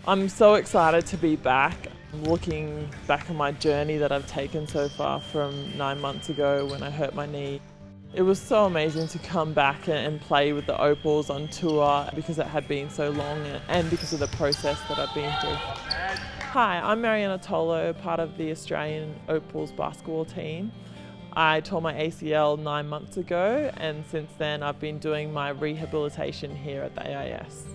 I'm so excited to be back. Looking back on my journey that I've taken so far from 9 months ago when I hurt my knee. It was so amazing to come back and play with the Opals on tour because it had been so long and because of the process that I've been through. Hi, I'm Marianna Tolo, part of the Australian Opals basketball team. I tore my ACL 9 months ago, and since then I've been doing my rehabilitation here at the AIS.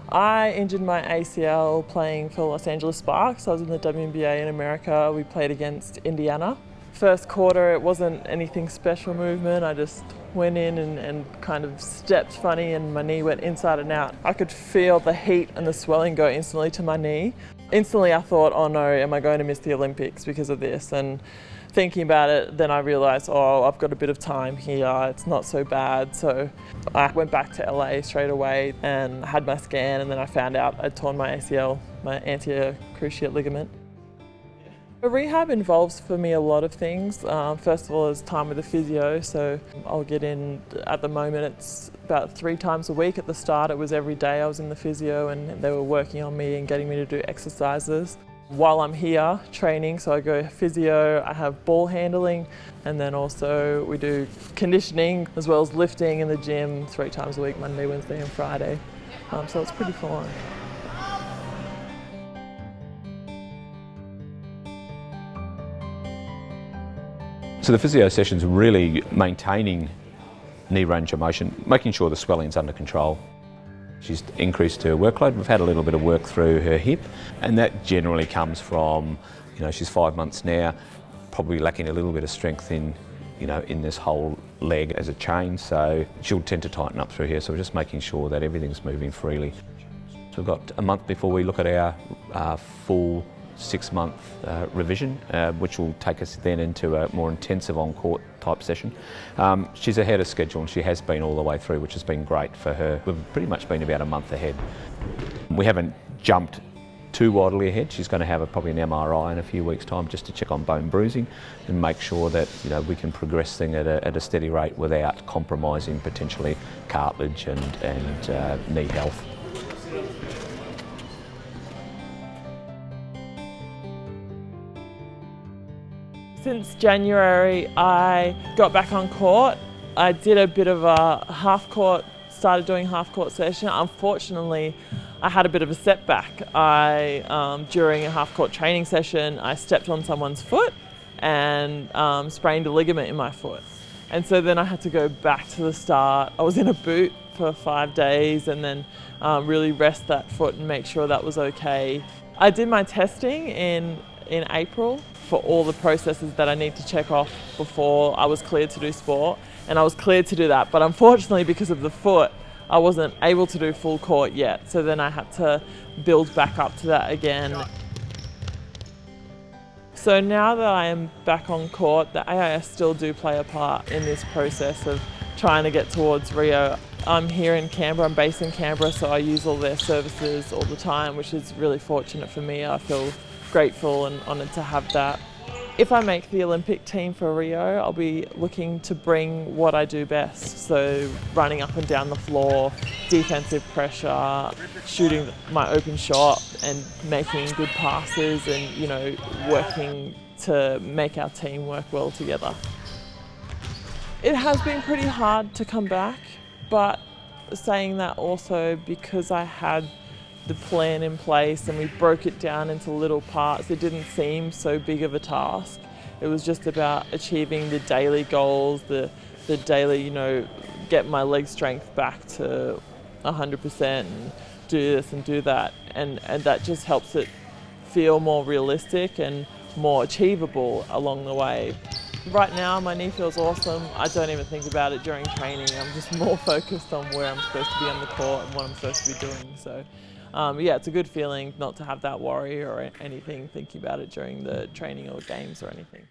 I injured my ACL playing for Los Angeles Sparks. I was in the WNBA in America. We played against Indiana. First quarter, it wasn't anything special movement. I just went in and kind of stepped funny and my knee went inside and out. I could feel the heat and the swelling go instantly to my knee. Instantly I thought, oh no, am I going to miss the Olympics because of this? And thinking about it, then I realised, oh, I've got a bit of time here, it's not so bad. So I went back to LA straight away and had my scan, and then I found out I'd torn my ACL, my anterior cruciate ligament. A rehab involves for me a lot of things. First of all is time with the physio, so I'll get in, at the moment it's about 3 times a week. At the start it was every day I was in the physio and they were working on me and getting me to do exercises. While I'm here training, so I go physio, I have ball handling, and then also we do conditioning as well as lifting in the gym 3 times a week, Monday, Wednesday and Friday. So it's pretty full on. So the physio session's really maintaining knee range of motion, making sure the swelling's under control. She's increased her workload. We've had a little bit of work through her hip, and that generally comes from, she's 5 months now, probably lacking a little bit of strength in this whole leg as a chain, so she'll tend to tighten up through here, so we're just making sure that everything's moving freely. So we've got a month before we look at our full 6-month revision, which will take us then into a more intensive on-court type session. She's ahead of schedule and she has been all the way through, which has been great for her. We've pretty much been about a month ahead. We haven't jumped too wildly ahead. She's going to have probably an MRI in a few weeks' time just to check on bone bruising and make sure that we can progress things at a steady rate without compromising potentially cartilage and knee health. Since January, I got back on court. I did a bit of a started doing half-court session. Unfortunately, I had a bit of a setback. During a half-court training session, I stepped on someone's foot and sprained a ligament in my foot. And so then I had to go back to the start. I was in a boot for 5 days and then really rest that foot and make sure that was okay. I did my testing in April for all the processes that I need to check off before I was cleared to do sport, and I was cleared to do that, but unfortunately because of the foot I wasn't able to do full court yet, so then I had to build back up to that again. So now that I am back on court, the AIS still do play a part in this process of trying to get towards Rio. I'm here in Canberra, I'm based in Canberra, so I use all their services all the time, which is really fortunate for me. I feel grateful and honoured to have that. If I make the Olympic team for Rio, I'll be looking to bring what I do best. So running up and down the floor, defensive pressure, shooting my open shot and making good passes and, working to make our team work well together. It has been pretty hard to come back, but saying that also because I had the plan in place and we broke it down into little parts, it didn't seem so big of a task. It was just about achieving the daily goals, the daily, get my leg strength back to 100% and do this and do that. And that just helps it feel more realistic and more achievable along the way. Right now my knee feels awesome. I don't even think about it during training. I'm just more focused on where I'm supposed to be on the court and what I'm supposed to be doing. So yeah, it's a good feeling not to have that worry or anything thinking about it during the training or games or anything.